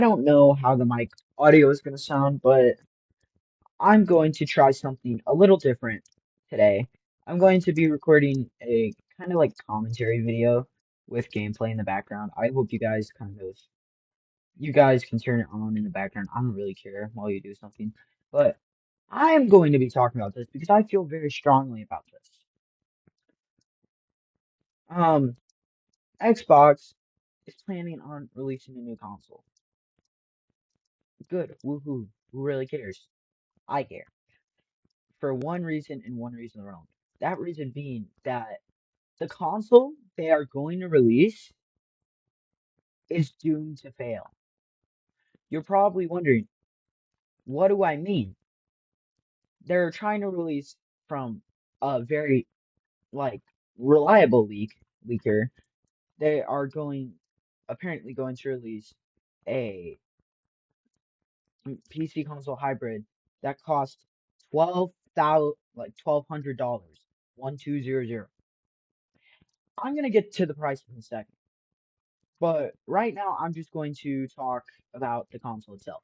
I don't know how the mic audio is going to sound, but I'm going to try something a little different today. I'm going to be recording a kind of like commentary video with gameplay in the background. I hope you guys can turn it on in the background. I don't really care while you do something, but I am going to be talking about this because I feel very strongly about this. Um, Xbox is planning on releasing a new console. Good, woohoo! Who really cares? I care. For one reason and one reason alone. That reason being that the console they are going to release is doomed to fail. You're probably wondering, what do I mean? They're trying to release from a very like reliable leaker. They are apparently going to release a PC console hybrid that costs 1200 dollars. 1200. I'm gonna get to the price in a second. But right now, I'm just going to talk about the console itself.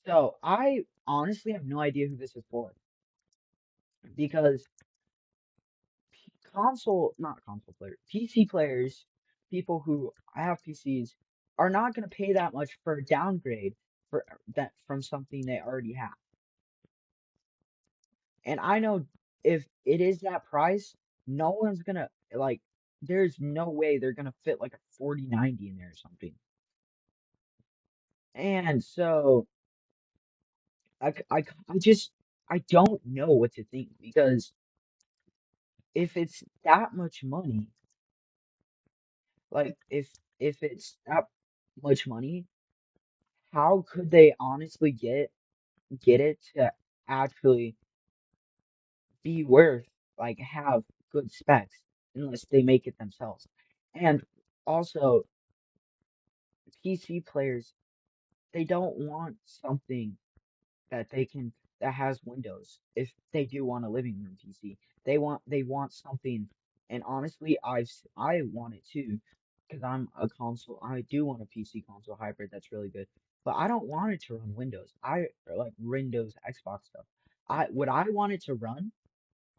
So I honestly have no idea who this is for because not console players, PC players, people who have PCs are not going to pay that much for a downgrade for that from something they already have. And I know if it is that price, no one's gonna like. There's no way they're gonna fit like a 4090 in there or something. And so I just I don't know what to think because if it's that much money, like if it's that much money, how could they honestly get it to actually be worth like have good specs unless they make it themselves? And also PC players, they don't want something that that has Windows if they do want a living room PC. They want something, and honestly, I want it too because I'm a console. I do want a PC console hybrid that's really good, but I don't want it to run Windows. I or like Windows Xbox stuff. I what I want it to run.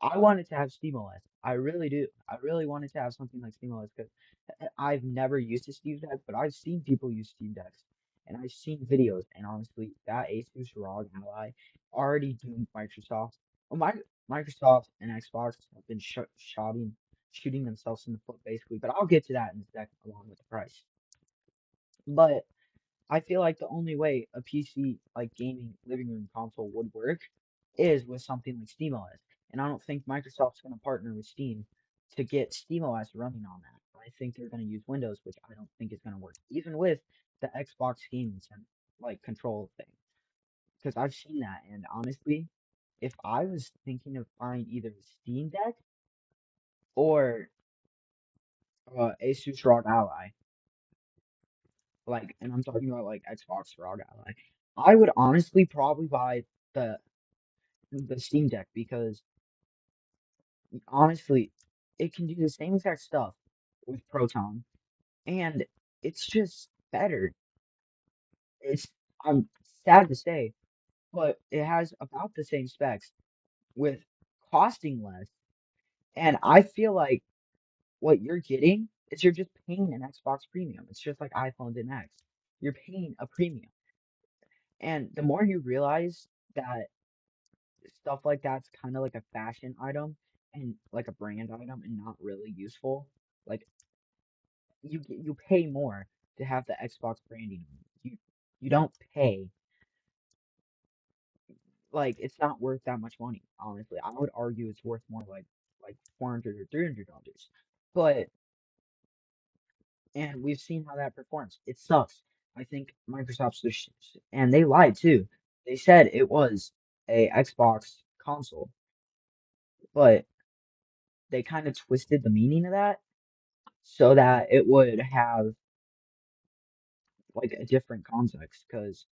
I wanted to have SteamOS. I really do. I really wanted to have something like SteamOS because I've never used a Steam Deck, but I've seen people use Steam Decks and I've seen videos. And honestly, that Asus ROG Ally already doomed Microsoft. Well, Microsoft and Xbox have been shooting themselves in the foot basically. But I'll get to that in a second along with the price. But I feel like the only way a PC like gaming living room console would work is with something like SteamOS. And I don't think Microsoft's going to partner with Steam to get SteamOS running on that. I think they're going to use Windows, which I don't think is going to work, even with the Xbox gaming like control thing. Because I've seen that, and honestly, if I was thinking of buying either a Steam Deck or Asus ROG Ally, like, and I'm talking about like Xbox ROG Ally, I would honestly probably buy the the Steam Deck because honestly, it can do the same exact stuff with Proton, and it's just better. It's I'm sad to say, but it has about the same specs with costing less, and I feel like what you're getting is you're just paying an Xbox premium. It's just like iPhone didn't X. You're paying a premium, and the more you realize that stuff like that's kind of like a fashion item and like a brand item and not really useful. Like you pay more to have the Xbox branding on it. You don't pay like it's not worth that much money, honestly. I would argue it's worth more like 400 or $300. But and we've seen how that performs. It sucks. I think Microsoft's and they lied too. They said it was a Xbox console, but they kind of twisted the meaning of that so that it would have like a different context. Because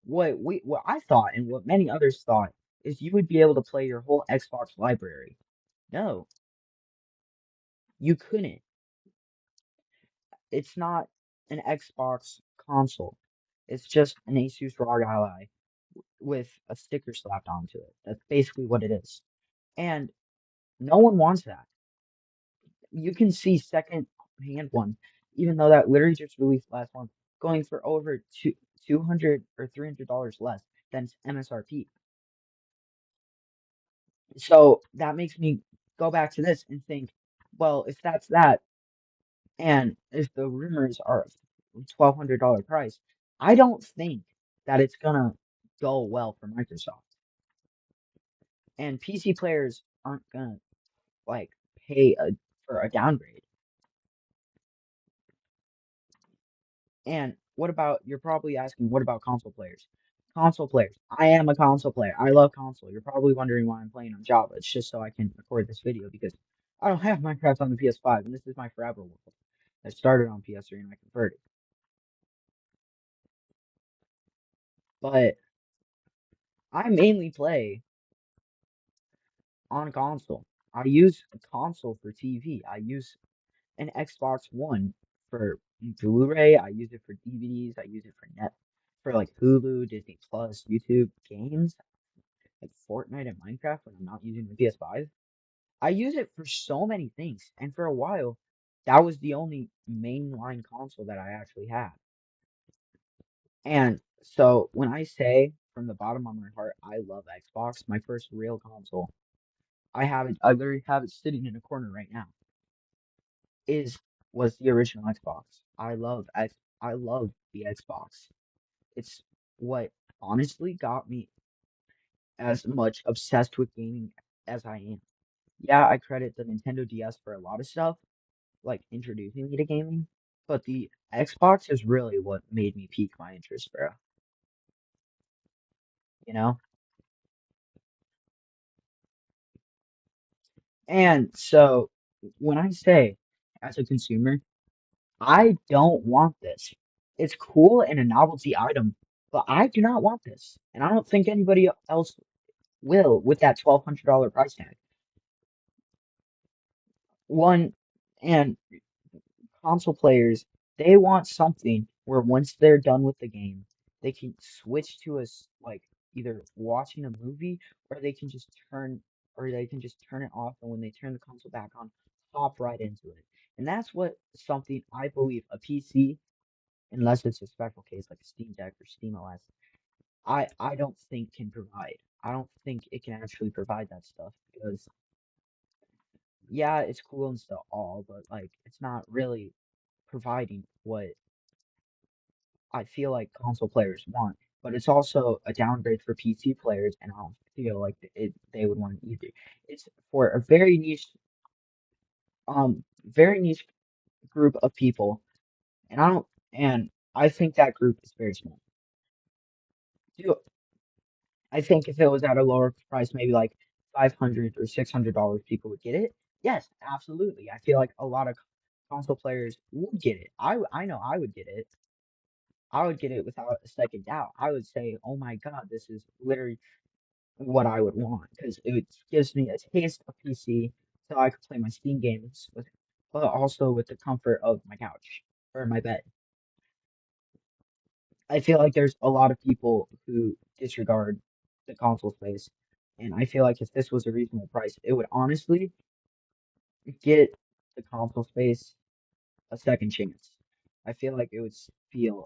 what I thought and what many others thought is you would be able to play your whole Xbox library. No, you couldn't. It's not. an Xbox console. It's just an Asus ROG Ally with a sticker slapped onto it. That's basically what it is. And no one wants that. You can see second hand one, even though that literally just released last month, going for over 200 or $300 less than MSRP. So that makes me go back to this and think, well, if that's that, and if the rumors are $1,200 price, I don't think that it's gonna go well for Microsoft. And PC players aren't gonna like pay for a downgrade. And what about, you're probably asking, what about console players? Console players. I am a console player. I love console. You're probably wondering why I'm playing on Java. It's just so I can record this video because I don't have Minecraft on the PS5, and this is my forever world. I started on PS3 and I converted. But I mainly play on console. I use a console for TV. I use an Xbox One for Blu-ray. I use it for DVDs. I use it for for like Hulu, Disney Plus, YouTube games, like Fortnite and Minecraft when I'm not using the PS5. I use it for so many things, and for a while, that was the only mainline console that I actually had. And so when I say from the bottom of my heart, I love Xbox, my first real console, I have it, I literally have it sitting in a corner right now, is was the original Xbox. I love the Xbox. It's what honestly got me as much obsessed with gaming as I am. Yeah, I credit the Nintendo DS for a lot of stuff, like introducing me to gaming, but the Xbox is really what made me pique my interest, bro. You know? And so when I say as a consumer, I don't want this. It's cool and a novelty item, but I do not want this. And I don't think anybody else will with that $1,200 price tag. One, and console players, they want something where once they're done with the game, they can switch to like either watching a movie or they can just turn it off, and when they turn the console back on, hop right into it. And that's what something I believe a PC, unless it's a special case like a Steam Deck or Steam OS, I don't think can provide. I don't think it can actually provide that stuff because yeah, it's cool and stuff all, but like it's not really providing what I feel like console players want. But it's also a downgrade for PC players, and I don't feel like they would want it either. It's for a very niche group of people, and I think that group is very small. Do I think if it was at a lower price, maybe like 500 or $600, people would get it? Yes, absolutely. I feel like a lot of console players would get it. I know I would get it. I would get it without a second doubt. I would say, "Oh my God, this is literally what I would want," because it gives me a taste of PC so I could play my Steam games with, but also with the comfort of my couch or my bed. I feel like there's a lot of people who disregard the console space, and I feel like if this was a reasonable price, it would honestly get the console space a second chance. I feel like it would feel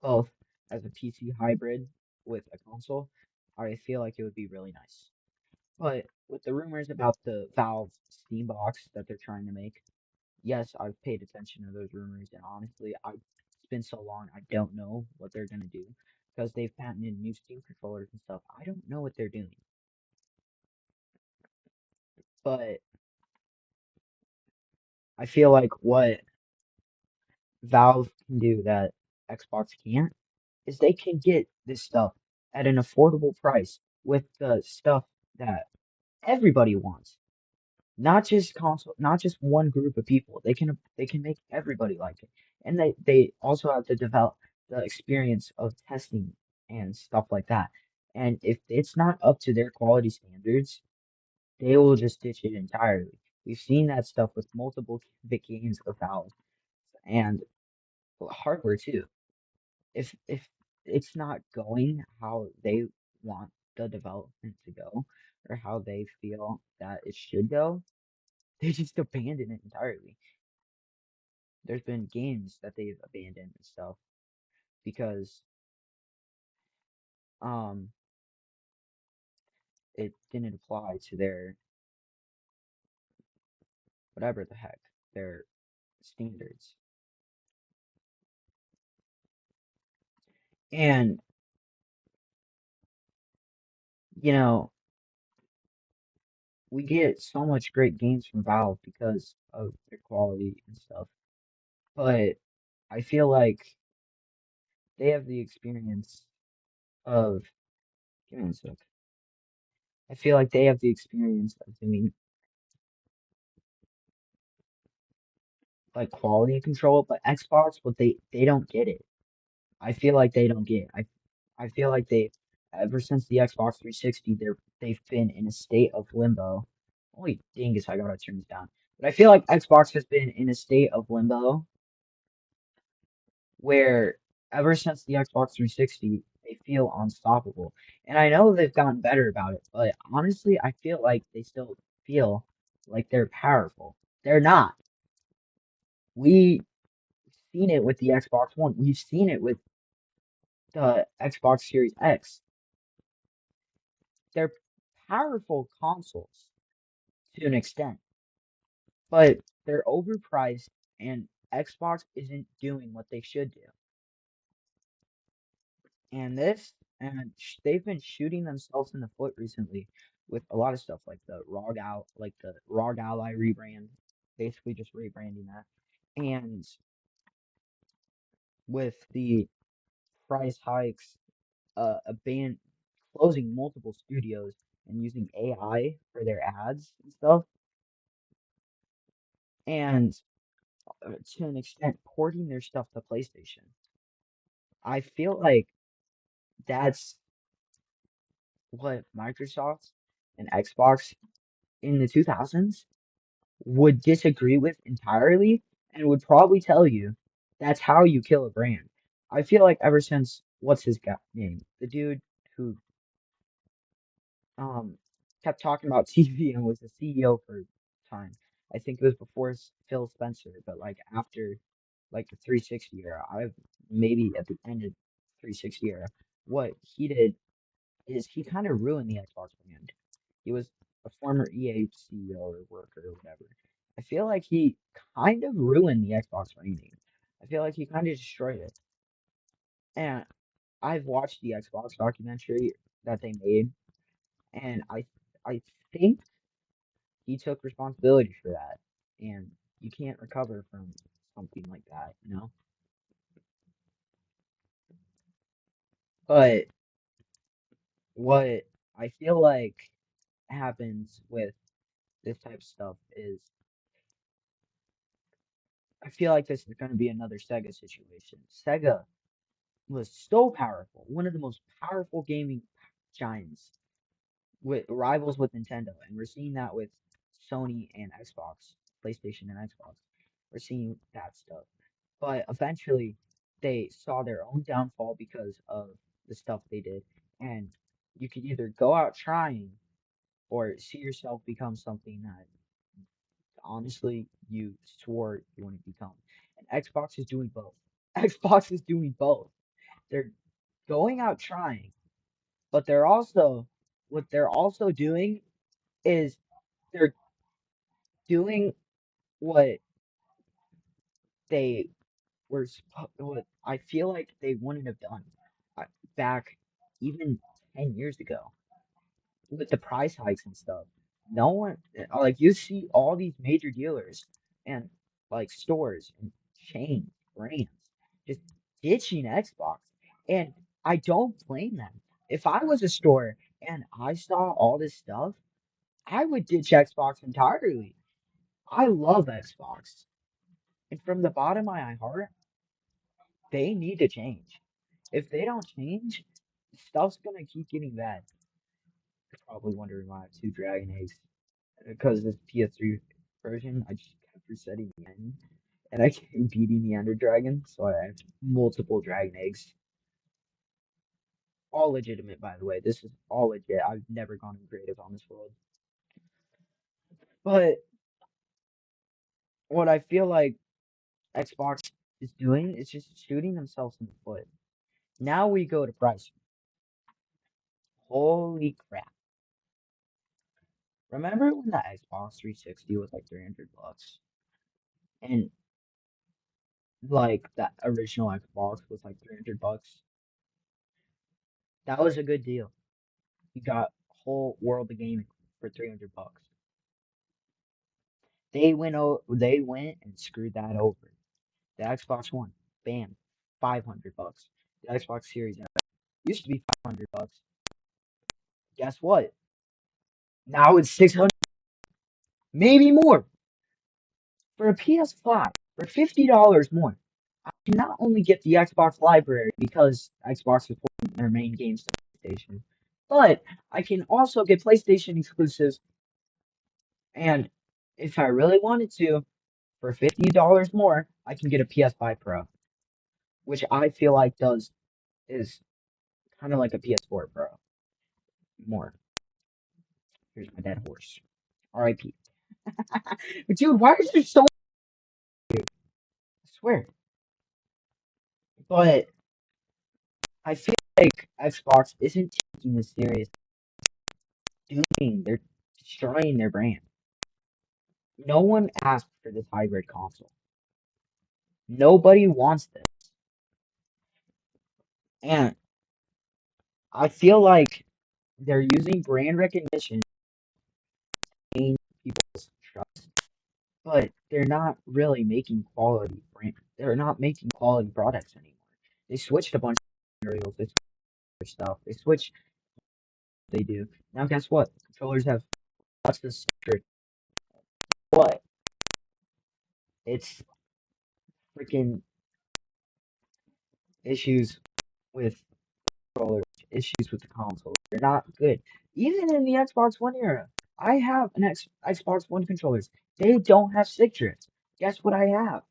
both as a PC hybrid with a console. I feel like it would be really nice. But with the rumors about the Valve Steam box that they're trying to make, yes, I've paid attention to those rumors, and honestly, it's been so long, I don't know what they're gonna do because they've patented new Steam controllers and stuff. I don't know what they're doing, but I feel like what Valve can do that Xbox can't is they can get this stuff at an affordable price with the stuff that everybody wants. Not just one group of people. They can make everybody like it, and they also have to develop the experience of testing and stuff like that. And if it's not up to their quality standards, they will just ditch it entirely. We've seen that stuff with multiple big games of Valve, and hardware too. If it's not going how they want the development to go or how they feel that it should go, they just abandon it entirely. There's been games that they've abandoned and stuff because um it didn't apply to their whatever the heck, their standards. And you know, we get so much great games from Valve because of their quality and stuff. But I feel like they have the experience of, give me one sec. I feel like they have the experience of doing like quality control, but Xbox, what they don't get it. I feel like they don't get. I feel like they ever since the Xbox 360, they've been in a state of limbo. Holy dingus, I gotta turn this down. But I feel like Xbox has been in a state of limbo where ever since the Xbox 360, they feel unstoppable. And I know they've gotten better about it, but honestly, I feel like they still feel like they're powerful. They're not. We've seen it with the Xbox One. We've seen it with the Xbox Series X. They're powerful consoles to an extent, but they're overpriced and Xbox isn't doing what they should do. And they've been shooting themselves in the foot recently with a lot of stuff like the ROG Ally rebrand, basically just rebranding that. And with the price hikes, a band closing multiple studios and using AI for their ads and stuff, and to an extent porting their stuff to PlayStation. I feel like that's what Microsoft and Xbox in the 2000s would disagree with entirely and would probably tell you that's how you kill a brand. I feel like ever since what's his guy name? The dude who um kept talking about TV and was the CEO for a time. I think it was before Phil Spencer, but like after like the 360 era, I've maybe at the end of 360 era, what he did is he kind of ruined the Xbox brand. He was a former EA CEO or worker or whatever. I feel like he kind of ruined the Xbox branding. I feel like he kind of destroyed it. And I've watched the Xbox documentary that they made, and I think he took responsibility for that. And you can't recover from something like that, you know? But what I feel like happens with this type of stuff is I feel like this is going to be another Sega situation. Sega was so powerful, one of the most powerful gaming giants with rivals with Nintendo, and we're seeing that with Sony and Xbox, PlayStation and Xbox. We're seeing that stuff. But eventually they saw their own downfall because of the stuff they did. And you could either go out trying or see yourself become something that honestly you swore you wouldn't become. And Xbox is doing both. Xbox is doing both. They're going out trying, but what they're also doing is they're doing what they what I feel like they wouldn't have done uh, back even 10 years ago with the price hikes and stuff. No one, like you see all these major dealers and like stores and chain brands just ditching Xbox. And I don't blame them. If I was a store and I saw all this stuff, I would ditch Xbox entirely. I love Xbox. And from the bottom of my heart, they need to change. If they don't change, stuff's gonna keep getting bad. You're probably wondering why I have two Dragon Eggs. Because this PS3 version, I just kept resetting the end. and I keep beating the Ender Dragon, so I have multiple dragon eggs. All legitimate, by the way. This is all legit. I've never gone in creative on this world. But what I feel like Xbox is doing is just shooting themselves in the foot. Now we go to price. Holy crap. Remember when the Xbox 360 was like 300 bucks? And like that original Xbox was like 300 bucks? That was a good deal. You got a whole world of gaming for 300 bucks. They went and screwed that over. The Xbox One, bam, 500 bucks. The Xbox Series X used to be 500 bucks. Guess what? Now it's 600, maybe more for a PS5 for $50 more. I can not only get the Xbox library because Xbox is porting their main games to PlayStation, but I can also get PlayStation exclusives. And if I really wanted to, for $50 more, I can get a PS5 Pro, which I feel like does is kind of like a PS4 Pro more. Here's my dead horse. R.I.P. But dude, why is there so much? I swear. But I feel like Xbox isn't taking this serious. They're destroying their brand. No one asked for this hybrid console. Nobody wants this. And I feel like they're using brand recognition to gain people's trust, but they're not really making quality brand. They're not making quality products anymore. They switched a bunch of materials. They switched stuff. They switched. They do now. Guess what? Controllers have lots of secret. What? It's freaking issues with controllers, issues with the console. They're not good. Even in the Xbox One era, I have an Xbox One controllers. They don't have stick drift. Guess what I have?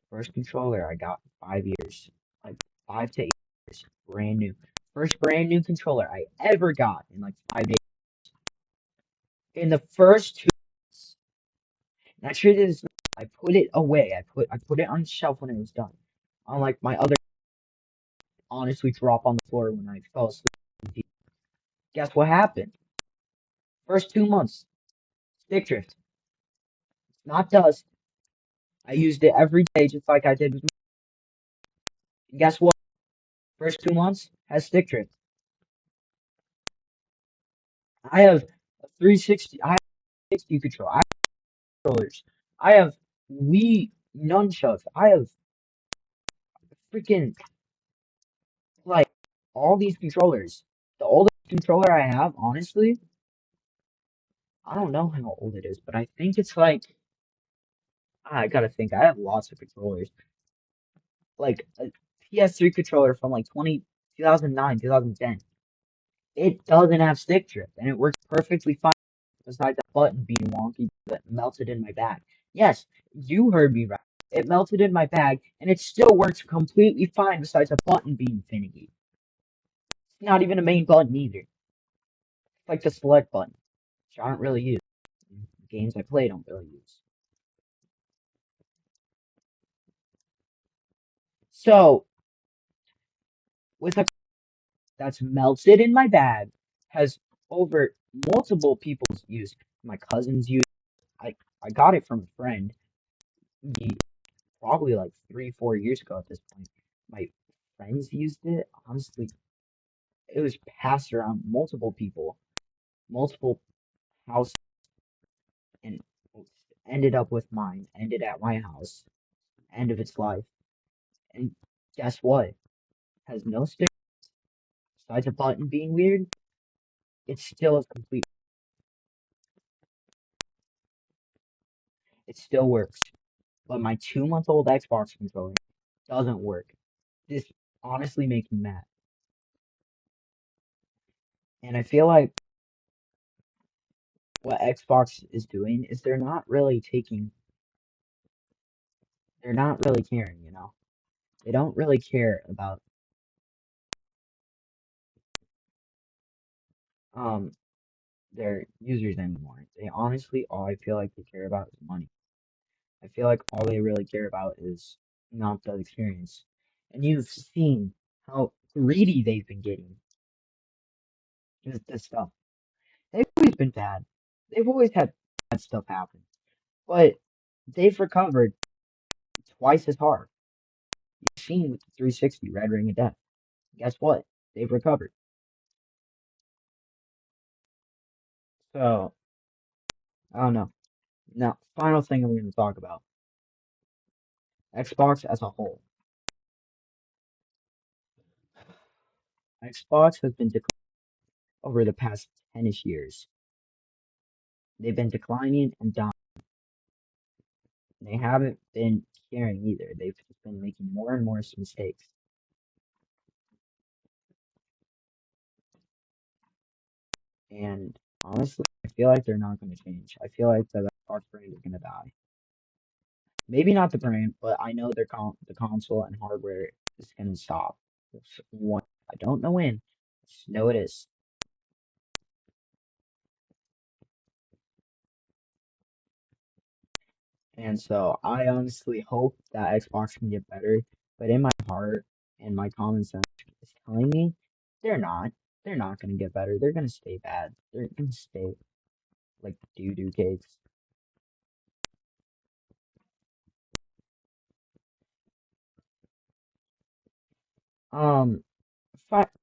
First controller I got in 5 years, like 5 to 8 years, brand new. First brand new controller I ever got in like 5 days. In the first 2 months, and I treated this. I put it away. I put it on the shelf when it was done. Unlike my other, honestly, drop on the floor when I fell asleep. Guess what happened? First 2 months, stick drift. It's not dust. I used it every day just like I did with. And guess what? First 2 months has stick drift. I have a 360. I have 60 control. I have controllers. I have Wii nunchucks. I have freaking like all these controllers. The oldest controller I have, honestly, I don't know how old it is, but I think it's like I gotta think. I have lots of controllers. Like a PS3 controller from like 2009, 2010. It doesn't have stick drift, and it works perfectly fine. Besides that button being wonky that melted in my bag. Yes, you heard me right. It melted in my bag, and it still works completely fine. Besides a button being finicky. It's not even a main button either. It's like the select button, which I don't really use. Games I play don't really use. So with a that's melted in my bag, has over multiple people's use. My cousin's use. I got it from a friend. He, probably like 3, 4 years ago at this point. My friends used it. Honestly, it was passed around multiple people, multiple houses, and ended up with mine. Ended at my house. End of its life. And guess what? Has no stick. Besides a button being weird, it's still a complete. It still works. But my 2-month-old Xbox controller doesn't work. This honestly makes me mad. And I feel like what Xbox is doing is they're not really taking they're not really caring, you know. They don't really care about um their users anymore. They honestly all I feel like they care about is money. I feel like all they really care about is not the experience. And you've seen how greedy they've been getting with this stuff. They've always been bad. They've always had bad stuff happen. But they've recovered twice as hard. You've seen with the 360 Red Ring of Death. Guess what? They've recovered. So, I don't know. Now, final thing I'm going to talk about Xbox as a whole. Xbox has been declining over the past 10-ish years. They've been declining and dying. They haven't been caring either. They've just been making more and more mistakes. And honestly, I feel like they're not going to change. I feel like the Xbox brand is going to die. Maybe not the brand, but I know the console and hardware is going to stop. One, I don't know when. Just know it is. And so I honestly hope that Xbox can get better, but in my heart and my common sense is telling me they're not. They're not going to get better. They're going to stay bad. They're going to stay like doo-doo cakes. Um,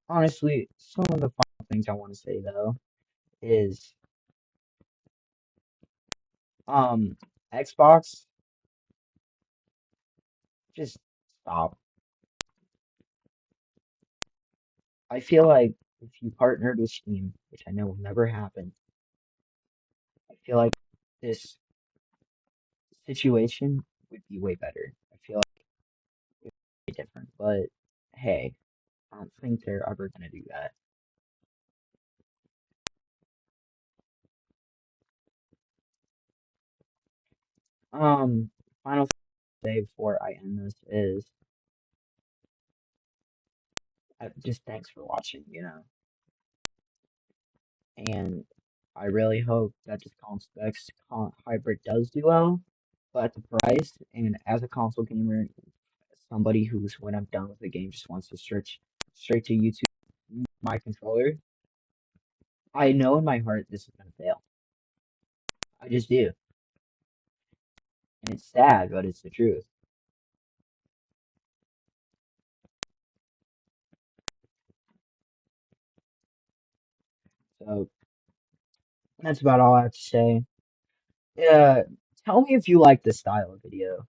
honestly, some of the final things I want to say though is um Xbox, just stop. I feel like if you partnered with Steam, which I know will never happen, I feel like this situation would be way better. I feel like it's different, but hey, I don't think they're ever gonna do that. Um, final thing to say before I end this is just thanks for watching, you know, and I really hope that this hybrid does do well, but at the price, and as a console gamer, somebody who's when I'm done with the game just wants to search straight to YouTube my controller, I know in my heart this is gonna fail. I just do. And it's sad, but it's the truth. So that's about all I have to say. Yeah, tell me if you like this style of video.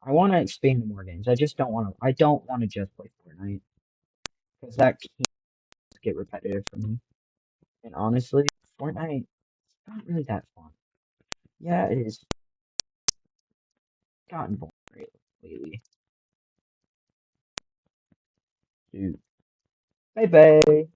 I want to expand to more games. I just don't want to. I don't want to just play Fortnite because that can get repetitive for me. And honestly, Fortnite not really that fun. Yeah, it is gotten boring lately. Dude, bye bye.